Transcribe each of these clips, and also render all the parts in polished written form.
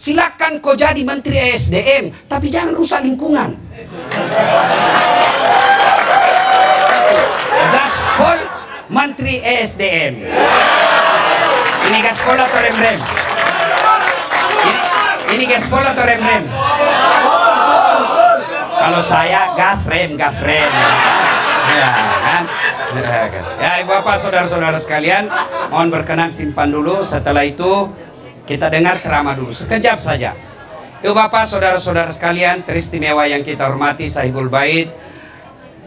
Silakan kau jadi Menteri ESDM, tapi jangan rusak lingkungan. Gaspol Menteri ESDM. Ini gaspol atau rem-rem? Ini gaspol atau rem-rem? Kalau saya gas rem. Ya kan? Ya Bapak saudara-saudara sekalian, mohon berkenan simpan dulu. Setelah itu kita dengar ceramah dulu sekejap saja. Yuk Bapak saudara-saudara sekalian, teristimewa yang kita hormati Sahibul Bait,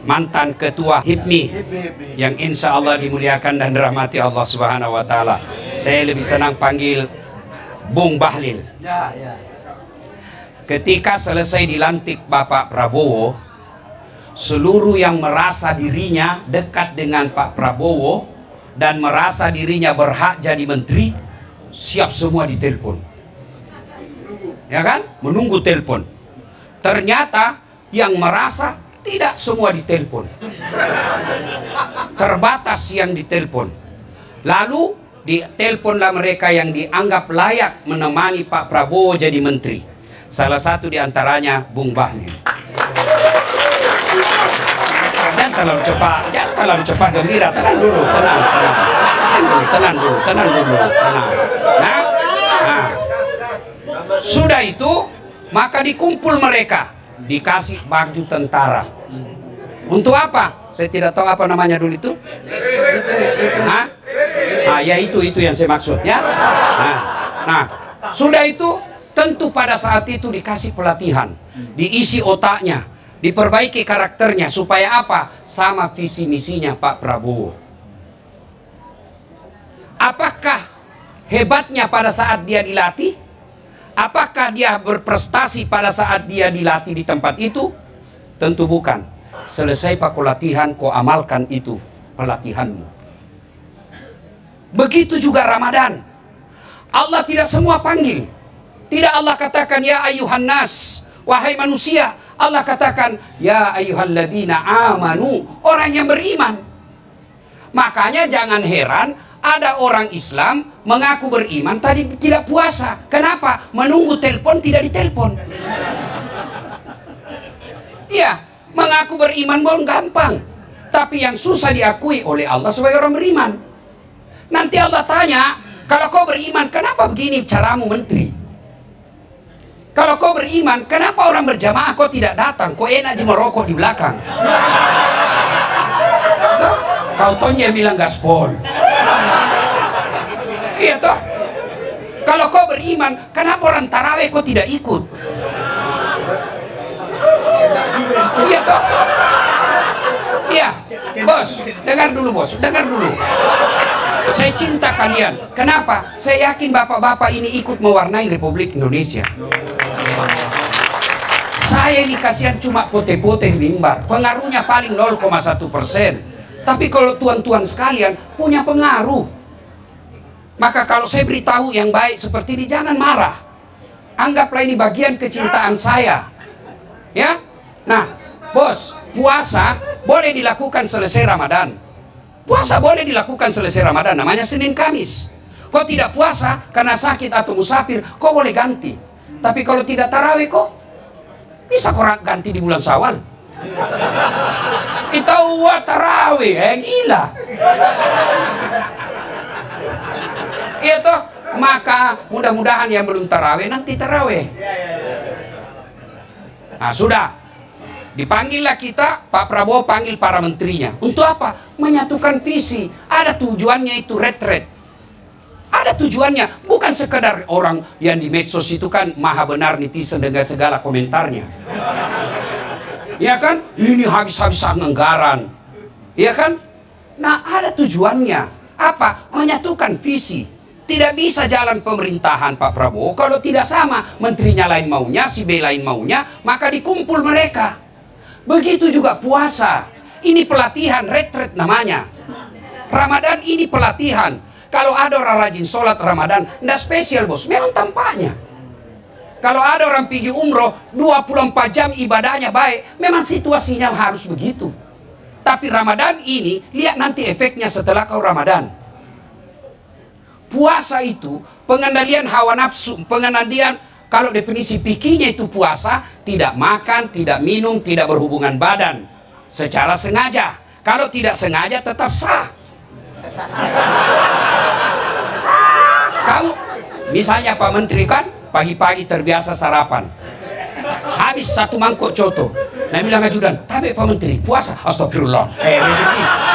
mantan ketua HIPMI yang insya Allah dimuliakan dan dirahmati Allah Subhanahu wa Ta'ala. Saya lebih senang panggil Bung Bahlil. Ketika selesai dilantik Bapak Prabowo, seluruh yang merasa dirinya dekat dengan Pak Prabowo dan merasa dirinya berhak jadi menteri, siap semua ditelepon. Ya kan? Menunggu telepon. Ternyata yang merasa tidak semua ditelepon. Terbatas yang ditelepon. Lalu diteleponlah mereka yang dianggap layak menemani Pak Prabowo jadi menteri. Salah satu diantaranya Bung Bahlil. Jangan terlalu cepat gembira. Tenang dulu. Nah, sudah itu maka dikumpul mereka, dikasih baju tentara. Untuk apa? Saya tidak tahu apa namanya dulu itu. Ya itu yang saya maksud ya. Nah, sudah itu tentu pada saat itu dikasih pelatihan, diisi otaknya, diperbaiki karakternya supaya apa? Sama visi misinya Pak Prabowo. Apakah hebatnya pada saat dia dilatih? Apakah dia berprestasi pada saat dia dilatih di tempat itu? Tentu bukan. Selesai Pak latihan, kau amalkan itu pelatihanmu. Begitu juga Ramadan. Allah tidak semua panggil. Tidak Allah katakan ya ayuhan nas, wahai manusia. Allah katakan ya ayyuhalladzina amanu, orang yang beriman. Makanya jangan heran ada orang Islam mengaku beriman tadi tidak puasa. Kenapa? Menunggu telepon tidak ditelepon. Ya, mengaku beriman belum gampang. Tapi yang susah diakui oleh Allah sebagai orang beriman. Nanti Allah tanya, kalau kau beriman kenapa begini caramu menteri? Kalau kau beriman, kenapa orang berjamaah kau tidak datang? Kau enak aja merokok di belakang. Kau tonya bilang gaspol. Iya toh? Kalau kau beriman, kenapa orang taraweh kau tidak ikut? Iya toh? Iya, bos, dengar dulu bos, dengar dulu. Saya cinta kalian. Kenapa? Saya yakin bapak-bapak ini ikut mewarnai Republik Indonesia. Saya ini kasihan cuma pote-pote di mimbar. Pengaruhnya paling 0,1%. Tapi kalau tuan-tuan sekalian punya pengaruh. Maka kalau saya beritahu yang baik seperti ini, jangan marah. Anggaplah ini bagian kecintaan saya. Ya? Nah, bos, puasa boleh dilakukan selesai Ramadan. Puasa boleh dilakukan selesai Ramadan, namanya Senin Kamis. Kau tidak puasa karena sakit atau musafir, kau boleh ganti. Tapi kalau tidak tarawih kok bisa kau ganti di bulan Syawal. Kita tarawih, gila. Iya toh, maka mudah-mudahan yang belum tarawih nanti tarawih. Nah sudah, dipanggillah kita, Pak Prabowo panggil para menterinya. Untuk apa? Menyatukan visi. Ada tujuannya itu retret. Ada tujuannya, bukan sekedar orang yang di medsos itu kan maha benar netizen dengan segala komentarnya. Ya kan? Ini habis-habisan anggaran. Ya kan? Nah, ada tujuannya. Apa? Menyatukan visi. Tidak bisa jalan pemerintahan Pak Prabowo kalau tidak sama. Menterinya lain maunya, si B lain maunya, maka dikumpul mereka. Begitu juga puasa. Ini pelatihan, retret namanya. Ramadan ini pelatihan. Kalau ada orang rajin sholat Ramadan, tidak spesial bos, memang tampaknya. Kalau ada orang pergi umroh, 24 jam ibadahnya baik, memang situasinya harus begitu. Tapi Ramadan ini, lihat nanti efeknya setelah kau Ramadan. Puasa itu pengendalian hawa nafsu, pengendalian Kalau definisi fikihnya itu puasa, tidak makan, tidak minum, tidak berhubungan badan secara sengaja. Kalau tidak sengaja tetap sah. Kamu, misalnya Pak Menteri kan, pagi-pagi terbiasa sarapan. Habis 1 mangkok coto. Nah bilang ajudan, tapi Pak Menteri puasa. Astagfirullah.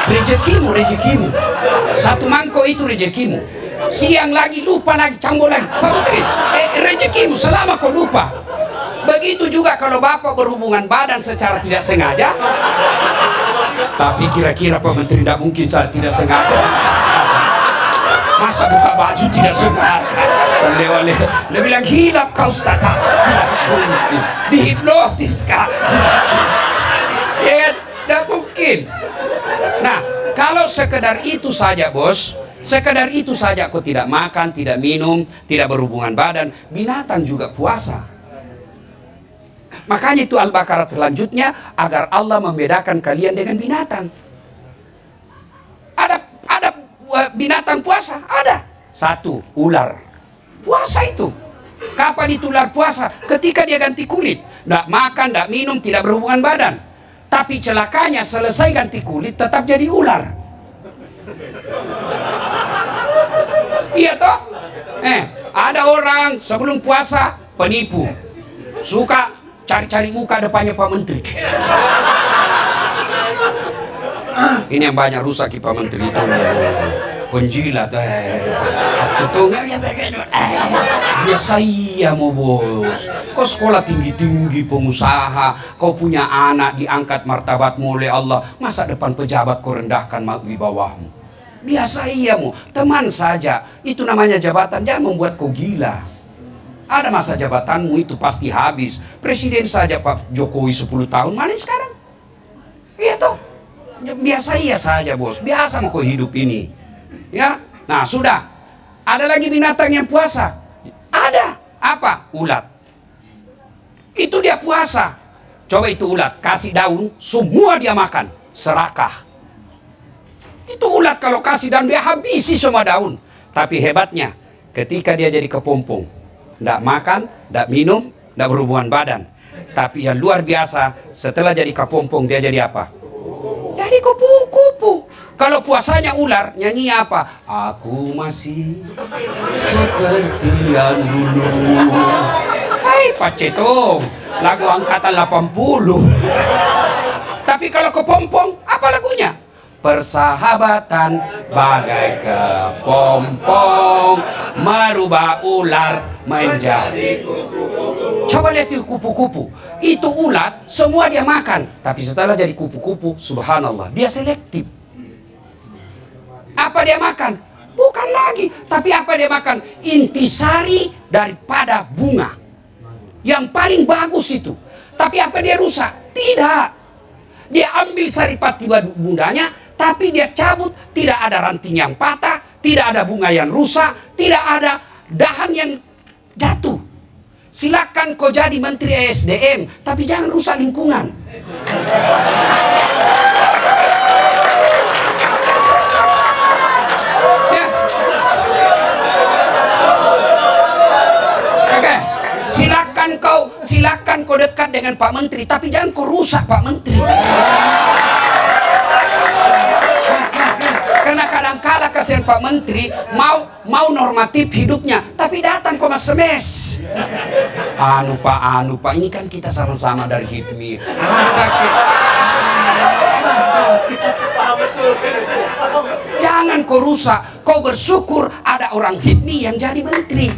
Rezekimu. 1 mangkok itu rezekimu. Siang lagi lupa lagi, cambol lagi. Pak Menteri, rezekimu selama kau lupa. Begitu juga kalau Bapak berhubungan badan secara tidak sengaja. Tapi kira-kira Pak Menteri tidak mungkin tidak sengaja. Masa buka baju tidak sengaja? Dia bilang hilap kau Ustaz. Dihipnotis kah? Ya, tidak mungkin. Nah, kalau sekedar itu saja bos, sekedar itu saja kau tidak makan, tidak minum, tidak berhubungan badan, binatang juga puasa. Makanya itu Al-Baqarah selanjutnya, agar Allah membedakan kalian dengan binatang. Ada binatang puasa? Ada. 1, ular. Puasa itu. Kapan itu ular puasa? Ketika dia ganti kulit. Tidak makan, tidak minum, tidak berhubungan badan. Tapi celakanya selesai ganti kulit tetap jadi ular. Iya toh? Ada orang sebelum puasa penipu. Suka cari-cari muka depannya Pak Menteri. Ini yang banyak rusak Pak Menteri itu. Penjilat. Biasa iya mau bos. Kau sekolah tinggi-tinggi pengusaha, kau punya anak diangkat martabatmu oleh Allah. Masa depan pejabat kau rendahkan di bawahmu? Biasa iya mau. Teman saja. Itu namanya jabatan. Jangan membuat kau gila. Ada masa jabatanmu itu pasti habis. Presiden saja Pak Jokowi 10 tahun, mana sekarang? Iya toh. Biasa iya saja bos. Biasa mau kau hidup ini. Ya. Nah sudah. Ada lagi binatang yang puasa. Ada. Apa? Ulat. Itu dia puasa. Coba itu ulat. Kasih daun. Semua dia makan. Serakah. Itu ulat kalau kasih daun dia habisi semua daun. Tapi hebatnya. Ketika dia jadi kepompong. Tidak makan, tidak minum, tidak berhubungan badan. Tapi yang luar biasa, setelah jadi kepompong dia jadi apa? Jadi kupu-kupu. Kalau puasanya ular, nyanyinya apa? Aku masih seperti yang dulu. Hai Pak Cetong, lagu angkatan 80. Tapi kalau kepompong, apa lagunya? Persahabatan bagai kepompong, merubah ular menjadi kupu-kupu. Coba lihat itu kupu-kupu. Itu ulat, semua dia makan. Tapi setelah jadi kupu-kupu, subhanallah, dia selektif. Apa dia makan? Bukan lagi. Tapi apa dia makan? Intisari daripada bunga. Yang paling bagus itu. Tapi apa dia rusak? Tidak. Dia ambil saripati bundanya, tapi dia cabut. Tidak ada ranting yang patah, tidak ada bunga yang rusak, tidak ada dahan yang jatuh. Silakan kau jadi Menteri ESDM, tapi jangan rusak lingkungan. Ya. Oke. Silakan kau dekat dengan Pak Menteri, tapi jangan kau rusak Pak Menteri. Karena kadang-kala kasihan Pak Menteri mau normatif hidupnya, tapi datang kok SMS. Anu Pak, ini kan kita sama-sama dari HIPMI. Jangan kau rusak, kau bersyukur ada orang HIPMI yang jadi menteri.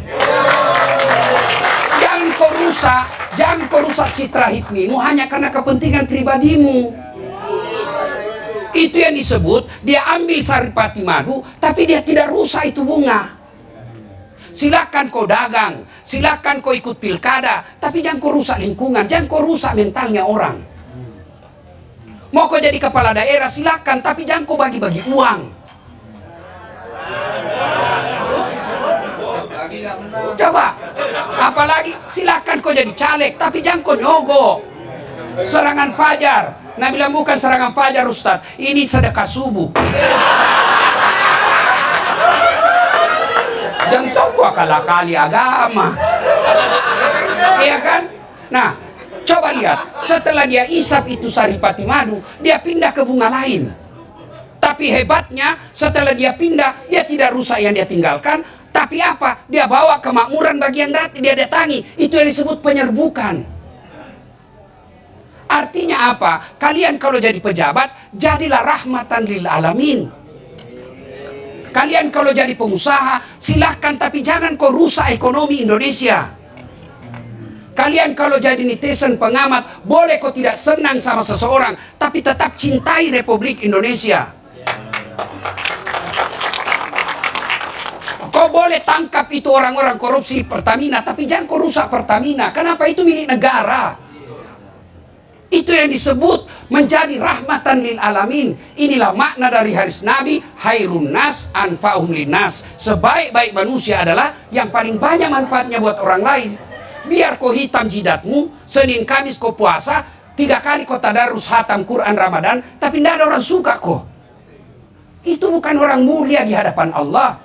Jangan kau rusak citra HIPMImu hanya karena kepentingan pribadimu. Itu yang disebut dia ambil saripati madu, tapi dia tidak rusak itu bunga. Silakan kau dagang, silakan kau ikut pilkada, tapi jangan kau rusak lingkungan, jangan kau rusak mentalnya orang. Mau kau jadi kepala daerah silakan, tapi jangan kau bagi-bagi uang. Coba, apalagi silakan kau jadi caleg, tapi jangan kau nyogok. Serangan fajar. Nah bilang bukan serangan fajar Ustaz, ini sedekah subuh. Jangan tunggu akal-akali agama. Iya kan? Nah, coba lihat, setelah dia isap itu saripati madu, dia pindah ke bunga lain. Tapi hebatnya, setelah dia pindah, dia tidak rusak yang dia tinggalkan. Tapi apa? Dia bawa kemakmuran bagi yang dia datangi. Itu yang disebut penyerbukan. Artinya apa? Kalian kalau jadi pejabat, jadilah rahmatan lil alamin. Kalian kalau jadi pengusaha, silahkan, tapi jangan kau rusak ekonomi Indonesia. Kalian kalau jadi netizen pengamat, boleh kau tidak senang sama seseorang, tapi tetap cintai Republik Indonesia. Kau boleh tangkap itu orang-orang korupsi Pertamina, tapi jangan kau rusak Pertamina. Kenapa? Itu milik negara. Itu yang disebut menjadi rahmatan lil alamin. Inilah makna dari hadis Nabi, hairun nas anfa'uhum linnas. Sebaik-baik manusia adalah yang paling banyak manfaatnya buat orang lain. Biar kau hitam jidatmu, Senin Kamis kau puasa, 3 kali kau tadarus hatam Quran Ramadan, tapi tidak ada orang suka kau. Itu bukan orang mulia di hadapan Allah.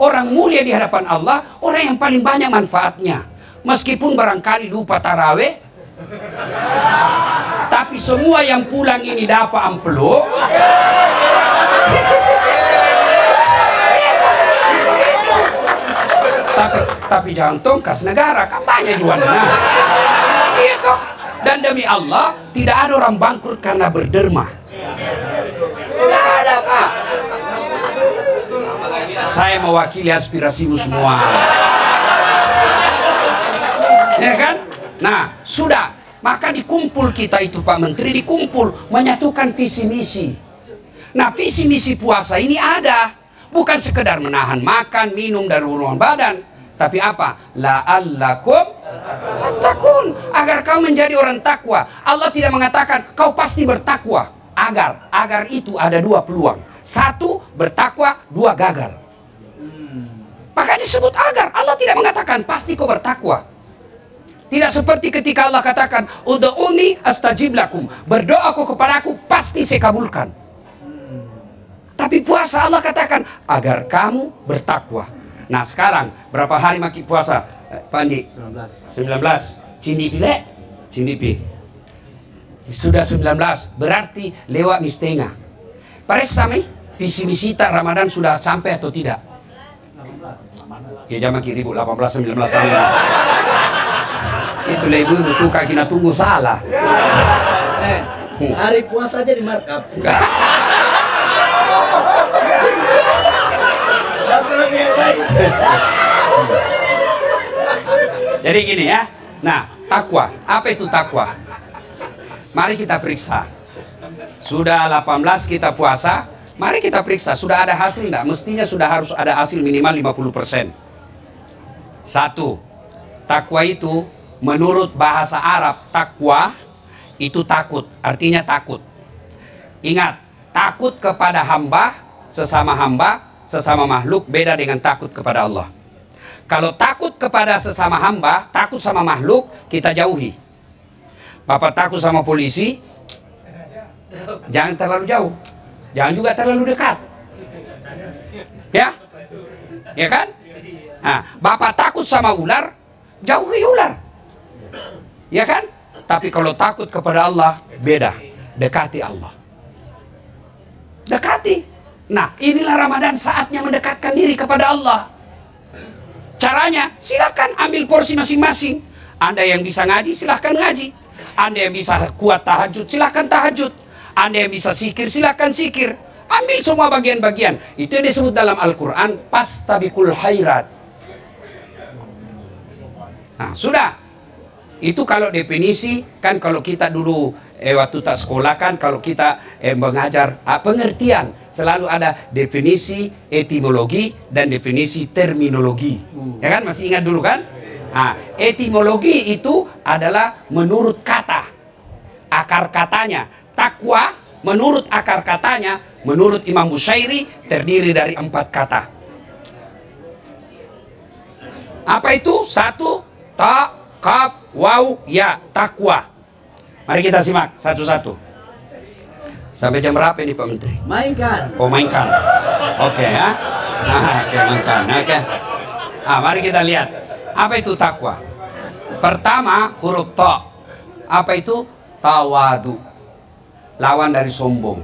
Orang mulia di hadapan Allah, orang yang paling banyak manfaatnya. Meskipun barangkali lupa taraweh, tapi semua yang pulang ini dapat amplop. Tapi jangan tongkas negara, kampanye jualnya. Itu. Dan demi Allah, tidak ada orang bangkrut karena berderma. Tidak ada, Pak. Saya mewakili aspirasimu semua. Ya kan? Nah, sudah. Maka dikumpul kita itu, Pak Menteri, dikumpul menyatukan visi misi. Nah, visi misi puasa ini ada, bukan sekedar menahan makan, minum dan urungan badan, tapi apa? La'allakum tattaqun, agar kau menjadi orang takwa. Allah tidak mengatakan kau pasti bertakwa. Agar itu ada 2 peluang. 1 bertakwa, 2 gagal. Makanya disebut agar. Allah tidak mengatakan pasti kau bertakwa. Tidak seperti ketika Allah katakan, ud'uni astajib lakum, berdoa kau kepadaku pasti saya kabulkan. Tapi puasa Allah katakan agar kamu bertakwa. Nah, sekarang berapa hari makin puasa, Pak Andi? 19. Cindipi le? Cindipi. Sudah 19, berarti lewat mistengah. Pares sampai visi misi tak Ramadan sudah sampai atau tidak? Ya jangan makin ribut, 18, 19 tahun. Itu ibu suka kita tunggu salah. Hari puasa aja di markup. Jadi gini ya. Nah, takwa. Apa itu takwa? Mari kita periksa. Sudah 18 kita puasa. Mari kita periksa. Sudah ada hasil enggak? Mestinya sudah harus ada hasil minimal 50%. 1. Takwa itu menurut bahasa Arab, takwa itu takut, artinya takut. Ingat, takut kepada hamba, sesama makhluk beda dengan takut kepada Allah. Kalau takut kepada sesama hamba, takut sama makhluk, kita jauhi. Bapak takut sama polisi, jangan terlalu jauh, jangan juga terlalu dekat. Ya? Ya kan? Nah, Bapak takut sama ular, jauhi ular. Ya kan? Tapi kalau takut kepada Allah, beda. Dekati Allah. Dekati. Nah, inilah Ramadan saatnya mendekatkan diri kepada Allah. Caranya, silakan ambil porsi masing-masing. Anda yang bisa ngaji, silakan ngaji. Anda yang bisa kuat tahajud, silakan tahajud. Anda yang bisa zikir, silakan zikir. Ambil semua bagian-bagian. Itu yang disebut dalam Al-Quran, fastabiqul khairat. Nah, sudah. Itu kalau definisi, kan kalau kita dulu waktu tak sekolah kan, kalau kita mengajar pengertian, selalu ada definisi etimologi dan definisi terminologi. Ya kan, masih ingat dulu kan? Nah, etimologi itu adalah menurut kata, akar katanya. Takwa menurut akar katanya, menurut Imam Bushairi terdiri dari 4 kata. Apa itu? 1, ta, kaf, waw, ya, takwa. Mari kita simak satu-satu. Sampai jam berapa ini Pak Menteri? Mainkan. Oh, mainkan. Oke ya. Nah, oke, mainkan. Oke. Ah, mari kita lihat. Apa itu takwa? Pertama, huruf ta. Apa itu? Tawadu. Lawan dari sombong.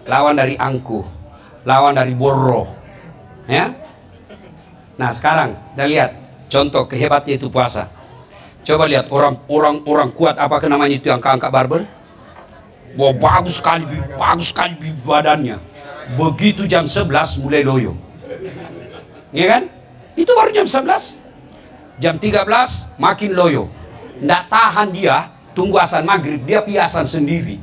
Lawan dari angkuh. Lawan dari borro. Ya. Nah, sekarang kita lihat contoh kehebatnya itu puasa. Coba lihat orang kuat apa namanya itu yang angkat barbel. Wah, bagus sekali badannya. Begitu jam 11 mulai loyo. Iya kan? Itu baru jam 11. Jam 13 makin loyo. Nggak tahan dia, tunggu azan maghrib, dia piasan sendiri.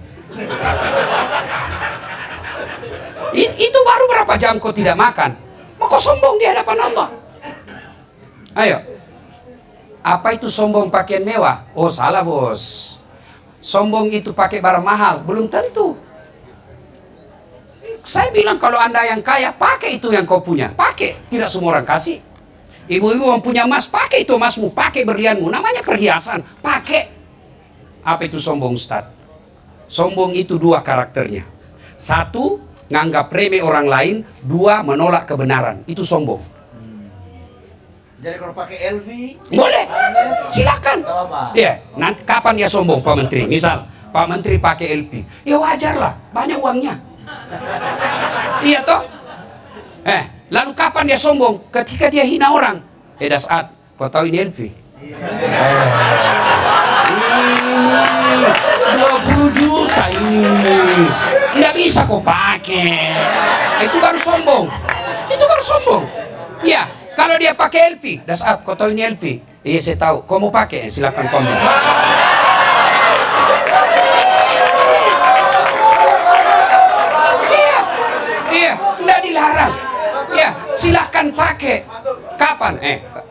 Itu baru berapa jam kau tidak makan? Mau kau sombong di hadapan Allah? Ayo. Apa itu sombong pakaian mewah? Oh, salah bos. Sombong itu pakai barang mahal? Belum tentu. Saya bilang kalau Anda yang kaya, pakai itu yang kau punya. Pakai. Tidak semua orang kasih. Ibu-ibu yang punya emas, pakai itu emasmu. Pakai berlianmu. Namanya perhiasan. Pakai. Apa itu sombong, Ustaz? Sombong itu dua karakternya. Satu, nganggap remeh orang lain. Dua, menolak kebenaran. Itu sombong. Jadi kalau pakai LV boleh, silakan. apa? Ya, nanti kapan dia sombong Pak Menteri? Misal Pak Menteri pakai LV, ya wajar lah, banyak uangnya. Iya toh? Lalu kapan dia sombong? Ketika dia hina orang. Saat, kau tahu ini LV? 20 juta ini, nggak bisa kau pakai. Itu baru sombong. Itu baru sombong. Ya. Kalau dia pakai LV, Saat, kau tahu ini LV? Iya, saya tahu. Kau mau pakai? Silakan komen. Iya, tidak dilarang. Ya, silakan pakai. Kapan?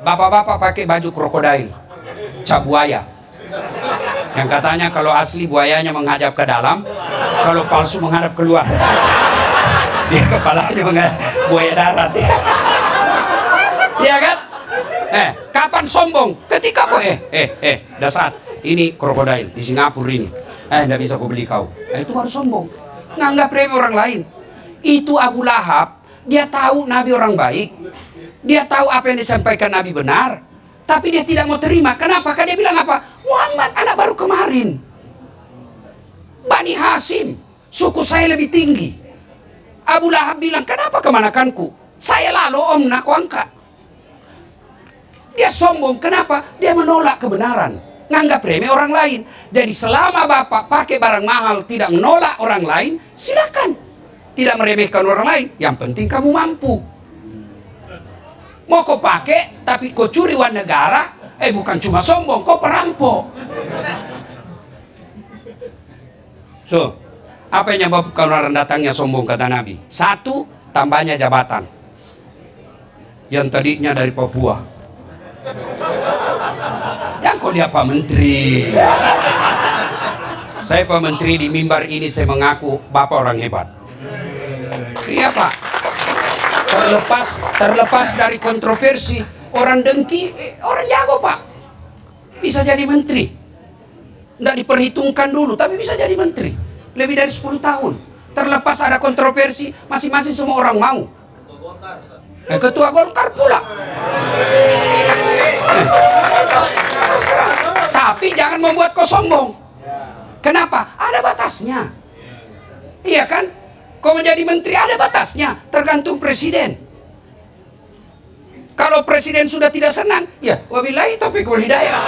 Bapak-bapak pakai baju krokodil, cap buaya. Yang katanya kalau asli buayanya menghadap ke dalam, kalau palsu menghadap keluar. Dia kepalanya menghadap buaya darat. Ya. Iya kan? Kapan sombong? Ketika kau Dasar ini krokodil di Singapura ini. Nggak bisa kau beli kau. Itu baru sombong. Nganggap remeh orang lain. Itu Abu Lahab. Dia tahu Nabi orang baik. Dia tahu apa yang disampaikan Nabi benar. Tapi dia tidak mau terima. Kenapa? Karena dia bilang apa? Muhammad anak baru kemarin. Bani Hasim. Suku saya lebih tinggi. Abu Lahab bilang, kenapa kemanakanku? Saya lalu om nak kau angkat. Dia sombong, kenapa? Dia menolak kebenaran, nganggap remeh orang lain. Jadi selama bapak pakai barang mahal, tidak menolak orang lain, silakan. Tidak meremehkan orang lain, yang penting kamu mampu. Mau kau pakai, tapi kau curi uang negara, bukan cuma sombong, kau perampok. So, apa yang menyebabkan orang datangnya sombong kata Nabi? Satu, tambahnya jabatan. Yang tadinya dari Papua. Yang kau lihat Pak Menteri. Saya Pak Menteri di mimbar ini saya mengaku Bapak orang hebat. Iya Pak. Terlepas dari kontroversi, orang dengki, orang jago Pak. Bisa jadi menteri. Nggak diperhitungkan dulu, tapi bisa jadi menteri. Lebih dari 10 tahun. Terlepas ada kontroversi, masing-masing semua orang mau. Ketua Golkar pula. Tapi jangan membuat kau sombong. Kenapa? Ada batasnya. Iya kan? Kau menjadi menteri ada batasnya. Tergantung presiden. Kalau presiden sudah tidak senang, ya wabillahi taufiq wal hidayah.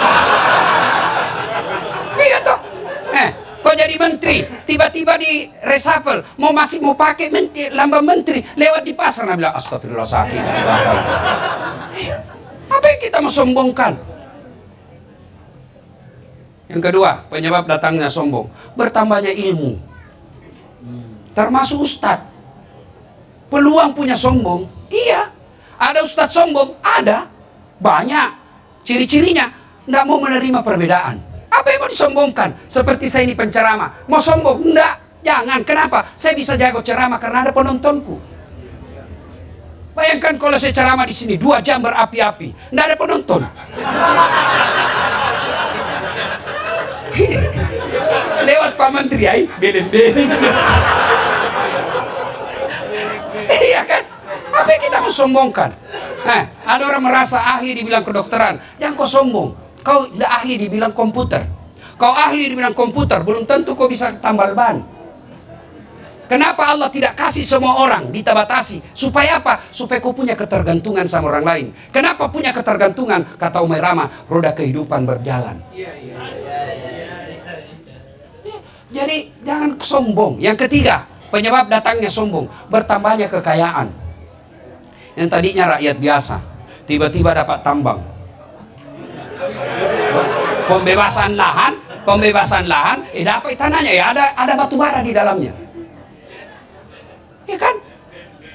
Iya toh. Kau jadi menteri, tiba-tiba di reshuffle, masih mau pakai lambang menteri, lewat di pasar, nah bilang astagfirullah sakit. Apa yang kita mau sombongkan? Yang kedua, penyebab datangnya sombong, bertambahnya ilmu. Termasuk ustadz. Peluang punya sombong, iya. Ada ustadz sombong, ada. Banyak. Ciri-cirinya, tidak mau menerima perbedaan. Apa yang mau disombongkan? Seperti saya ini penceramah. Mau sombong? Enggak. Jangan. Kenapa? Saya bisa jago ceramah karena ada penontonku. Bayangkan kalau saya ceramah di sini 2 jam berapi-api, enggak ada penonton. Lewat Pak Menteri, belen-belen. Iya kan? Apa yang kita mau sombongkan? Ada orang merasa ahli dibilang kedokteran. Jangan kau sombong. Kau tidak ahli dibilang komputer. Kau ahli dibilang komputer, belum tentu kau bisa tambal ban. Kenapa Allah tidak kasih semua orang ditabatasi? Supaya apa? Supaya kau punya ketergantungan sama orang lain. Kenapa punya ketergantungan? Kata Umar Rama, roda kehidupan berjalan. Jadi jangan sombong. Yang ketiga, penyebab datangnya sombong, bertambahnya kekayaan. Yang tadinya rakyat biasa, tiba-tiba dapat tambang. Pembebasan lahan, dapat tanahnya, ya ada batu bara di dalamnya. Ya kan?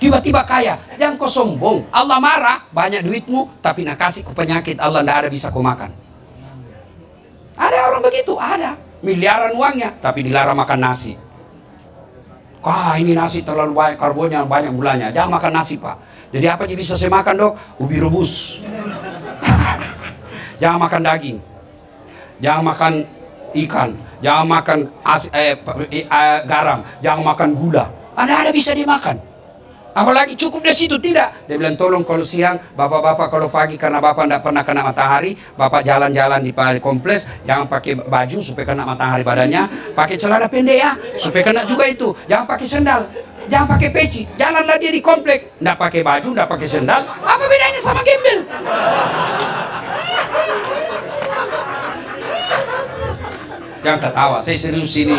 Tiba-tiba kaya. Jangan kau sombong. Allah marah, banyak duitmu, tapi nak kasih ku penyakit, Allah tidak ada bisa kau makan. Ada orang begitu, ada. Miliaran uangnya, tapi dilarang makan nasi. Wah, ini nasi terlalu banyak, karbonnya banyak gulanya. Jangan makan nasi, Pak. Jadi apa yang bisa saya makan, dok? Ubi rebus. Jangan makan daging. Jangan makan ikan. Jangan makan garam. Jangan makan gula. Ada bisa dia makan. Apalagi cukup dari situ, tidak. Dia bilang, tolong kalau siang, bapak-bapak kalau pagi karena bapak tidak pernah kena matahari, bapak jalan-jalan di kompleks, jangan pakai baju supaya kena matahari badannya, pakai celana pendek ya, supaya kena juga itu. Jangan pakai sendal, jangan pakai peci, jalanlah dia di kompleks, tidak pakai baju, tidak pakai sendal. Apa bedanya sama gembel? Jangan ketawa, saya serius ini.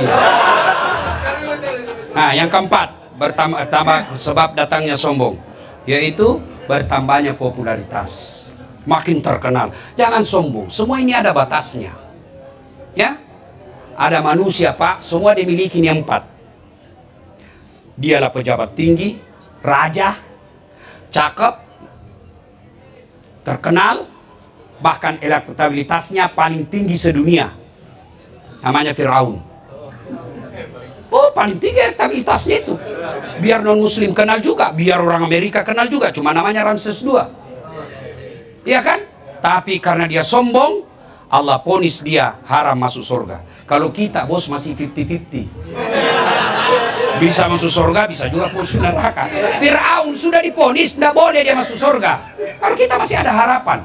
Nah, yang keempat, bertambah sebab datangnya sombong, yaitu bertambahnya popularitas, makin terkenal. Jangan sombong, semua ini ada batasnya. Ya, ada manusia, Pak, semua dimiliki yang 4. Dialah pejabat tinggi, raja, cakep, terkenal, bahkan elektabilitasnya paling tinggi sedunia. Namanya Firaun. Oh, paling tinggi elektabilitasnya itu. Biar non-muslim kenal juga, biar orang Amerika kenal juga, cuma namanya Ramses II. Iya kan? Tapi karena dia sombong, Allah ponis dia haram masuk surga. Kalau kita, bos, masih 50-50. Bisa masuk surga, bisa juga masuk neraka. Firaun sudah diponis, tidak boleh dia masuk surga. Kalau kita masih ada harapan.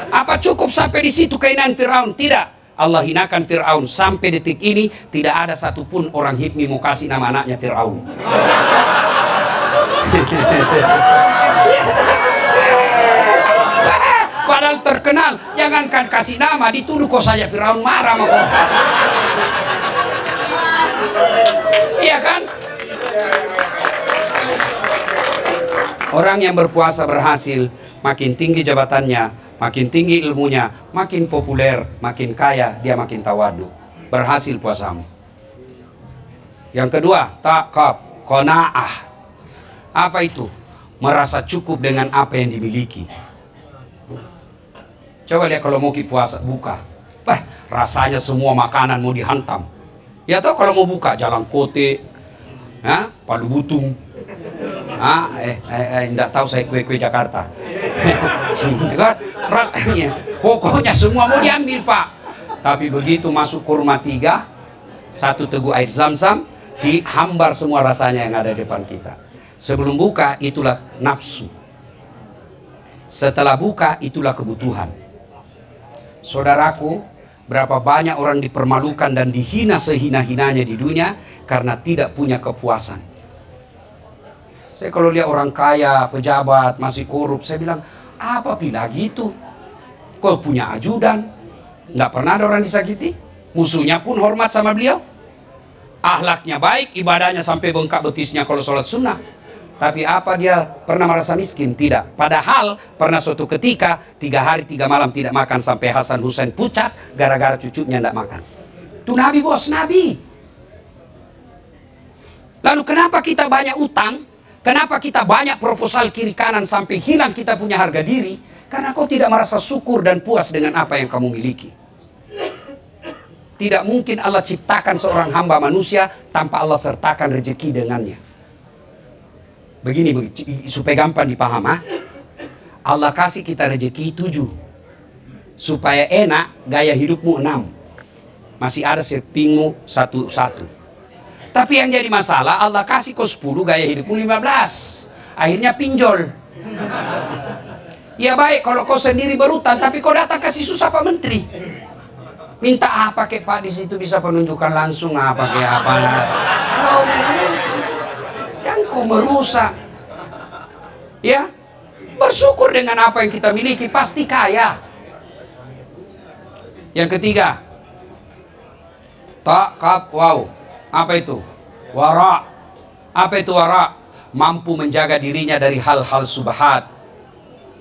Apa cukup sampai di situ keinginan Firaun? Tidak. Allah hinakan Fir'aun. Sampai detik ini tidak ada satupun orang HIPMI mau kasih nama anaknya Fir'aun. Padahal terkenal. Jangankan kasih nama, dituduh kok saja Fir'aun marah sama kok. Iya kan? Orang yang berpuasa berhasil, makin tinggi jabatannya, makin tinggi ilmunya, makin populer, makin kaya, dia makin tawadu. Berhasil puasamu. Yang kedua, taqaf, qanaah. Apa itu? Merasa cukup dengan apa yang dimiliki. Coba lihat kalau mau puasa, buka. Rasanya semua makanan mau dihantam. Ya tahu kalau mau buka, jalan kote, Palu Butung. Enggak tahu saya kue-kue Jakarta. Rasanya pokoknya semua mau diambil, Pak. Tapi begitu masuk kurma 3, 1 teguk air zam-zam, dihambar semua rasanya yang ada di depan kita. Sebelum buka itulah nafsu, setelah buka itulah kebutuhan. Saudaraku, berapa banyak orang dipermalukan dan dihina sehina-hinanya di dunia karena tidak punya kepuasan. Saya kalau lihat orang kaya, pejabat, masih korup, saya bilang, apa pilih gitu? Kau punya ajudan, nggak pernah ada orang disakiti, musuhnya pun hormat sama beliau, akhlaknya baik, ibadahnya sampai bengkak betisnya kalau sholat sunnah. Tapi apa dia pernah merasa miskin? Tidak. Padahal pernah suatu ketika 3 hari 3 malam tidak makan sampai Hasan Husain pucat gara-gara cucunya tidak makan. Itu Nabi, bos, Nabi. Lalu kenapa kita banyak utang? Kenapa kita banyak proposal kiri kanan sampai hilang kita punya harga diri? Karena kau tidak merasa syukur dan puas dengan apa yang kamu miliki. Tidak mungkin Allah ciptakan seorang hamba manusia tanpa Allah sertakan rezeki dengannya. Begini supaya gampang dipaham. Allah kasih kita rezeki 7. Supaya enak, gaya hidupmu 6. Masih ada sepingmu 1. Tapi yang jadi masalah, Allah kasih kau 10, gaya hidupmu 15. Akhirnya pinjol. Ya baik kalau kau sendiri berutang, tapi kau datang kasih susah Pak Menteri. Minta apa kek Pak, di situ bisa penunjukan langsung apa kek apa. Kau merusak. Ya, bersyukur dengan apa yang kita miliki, pasti kaya. Yang ketiga, wow. Apa itu? Wara. Apa itu wara? Mampu menjaga dirinya dari hal-hal subhat.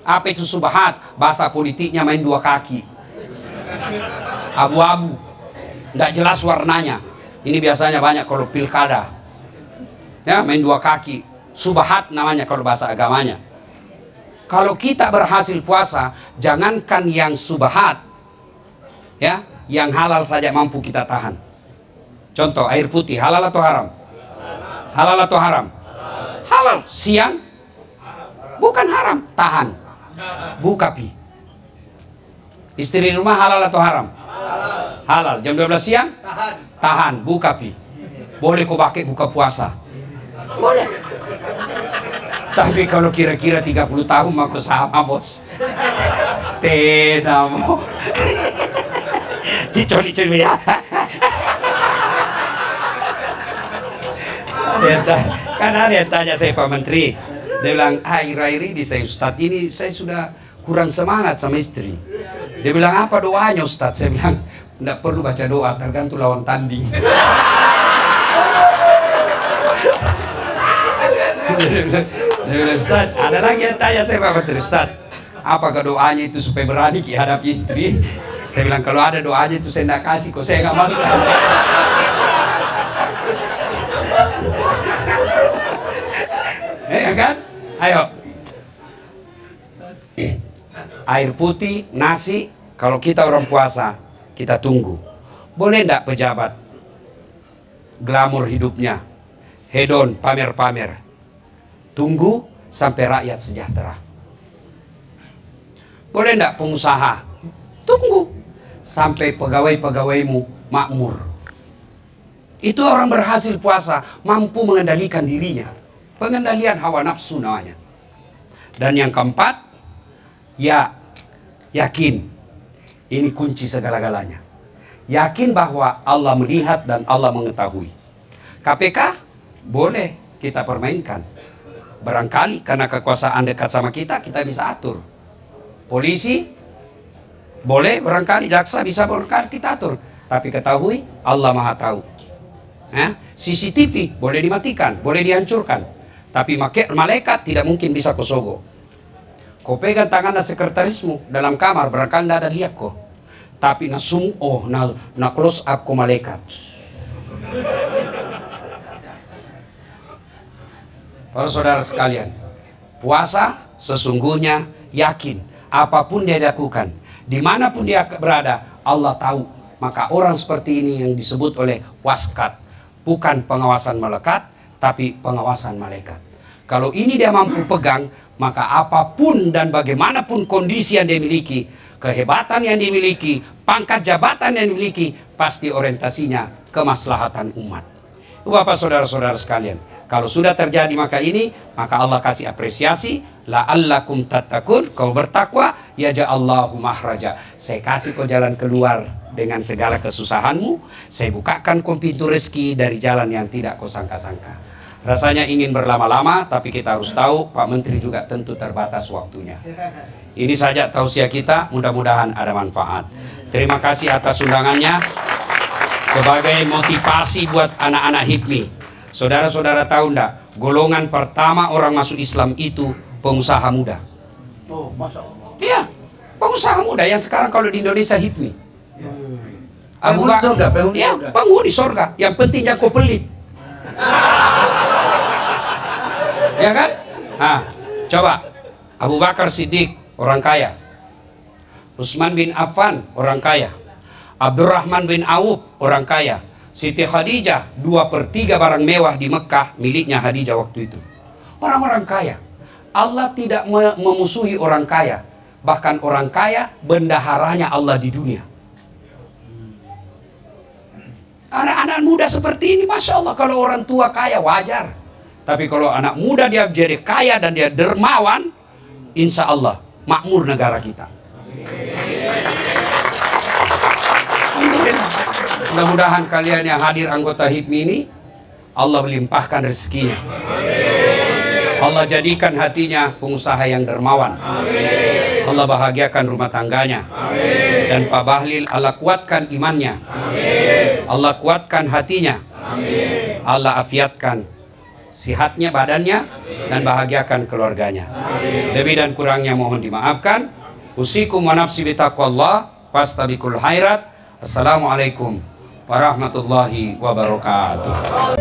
Apa itu subhat? Bahasa politiknya main dua kaki. Abu-abu, nggak jelas warnanya. Ini biasanya banyak kalau pilkada, ya, main dua kaki. Subhat namanya kalau bahasa agamanya. Kalau kita berhasil puasa, jangankan yang subhat, ya, yang halal saja mampu kita tahan. Contoh air putih, halal atau haram? Halal atau haram? Halal. Siang bukan haram, tahan. Buka pi. Istri rumah halal atau haram? Halal. Jam 12 siang? Tahan. Buka pi. Boleh kau pakai buka puasa. Boleh. Tapi kalau kira-kira 30 tahun aku sama bos. Tidak mau. Dicoli-coli ya. Kan ada yang tanya saya Pak Menteri. Dia bilang, akhir-akhir ini saya Ustadz ini saya sudah kurang semangat sama istri. Dia bilang, apa doanya Ustadz? Saya bilang, tidak perlu baca doa, tergantung lawan tanding. Dia bilang, Ustadz, ada lagi yang tanya saya Pak Menteri, Ustadz, apakah doanya itu supaya berani dihadap istri? Saya bilang, kalau ada doanya itu saya tidak kasih, kok saya nggak malu. Ya kan? Ayo. Air putih, nasi, kalau kita orang puasa, kita tunggu. Boleh enggak pejabat? Glamor hidupnya, hedon, pamer-pamer. Tunggu sampai rakyat sejahtera. Boleh enggak pengusaha? Tunggu sampai pegawai-pegawaimu makmur. Itu orang berhasil puasa, mampu mengendalikan dirinya. Pengendalian hawa nafsu namanya. Dan yang keempat, ya, yakin. Ini kunci segala-galanya. Yakin bahwa Allah melihat dan Allah mengetahui. KPK boleh kita permainkan. Barangkali karena kekuasaan dekat sama kita, kita bisa atur. Polisi boleh, barangkali jaksa bisa barangkali kita atur. Tapi ketahui Allah Maha tahu. CCTV boleh dimatikan, boleh dihancurkan. Tapi malaikat tidak mungkin bisa kosogo. Kau pegang tangan sekretarismu dalam kamar, barangkali tidak ada lihat kau. Tapi na close up ko malaikat. Para saudara sekalian, puasa sesungguhnya yakin apapun dia lakukan, dimanapun dia berada, Allah tahu. Maka orang seperti ini yang disebut oleh waskat, bukan pengawasan melekat, tapi pengawasan malaikat. Kalau ini dia mampu pegang, maka apapun dan bagaimanapun kondisi yang dia miliki, kehebatan yang dimiliki, pangkat jabatan yang dimiliki, pasti orientasinya kemaslahatan umat. Bapak saudara-saudara sekalian, kalau sudah terjadi maka Allah kasih apresiasi, la'allakum tattaqun, kau bertakwa, yaja'allahu mahraja. Saya kasih kau jalan keluar dengan segala kesusahanmu, saya bukakan kau pintu rezeki dari jalan yang tidak kau sangka-sangka. Rasanya ingin berlama-lama, tapi kita harus tahu Pak Menteri juga tentu terbatas waktunya. Ini saja tausiah kita, mudah-mudahan ada manfaat. Terima kasih atas undangannya. Sebagai motivasi buat anak-anak HIPMI, saudara-saudara tahu enggak, golongan pertama orang masuk Islam itu pengusaha muda. Oh, Masya Allah. Iya, pengusaha muda yang sekarang kalau di Indonesia HIPMI. Abu Penghuni Bakar, surga, penghuni ya, surga. penghuni surga. Yang penting jangan kau pelit. Ya kan? Nah, coba Abu Bakar Siddiq orang kaya, Utsman bin Affan orang kaya, Abdurrahman bin Auf orang kaya, Siti Khadijah 2/3 barang mewah di Mekah miliknya Khadijah waktu itu. Orang-orang kaya. Allah tidak memusuhi orang kaya, bahkan orang kaya bendaharanya Allah di dunia. Anak-anak muda seperti ini, Masya Allah, kalau orang tua kaya wajar. Tapi kalau anak muda dia jadi kaya dan dia dermawan, insya Allah makmur negara kita. Mudah-mudahan kalian yang hadir anggota HIPMI ini, Allah melimpahkan rezekinya. Allah jadikan hatinya pengusaha yang dermawan. Allah bahagiakan rumah tangganya. Dan Pak Bahlil, Allah kuatkan imannya. Allah kuatkan hatinya. Allah afiatkan sihatnya, badannya, dan bahagiakan keluarganya. Lebih dan kurangnya mohon dimaafkan. Usikum wa nafsi bitaqwallah fastabiqul khairat. Assalamualaikum warahmatullahi wabarakatuh.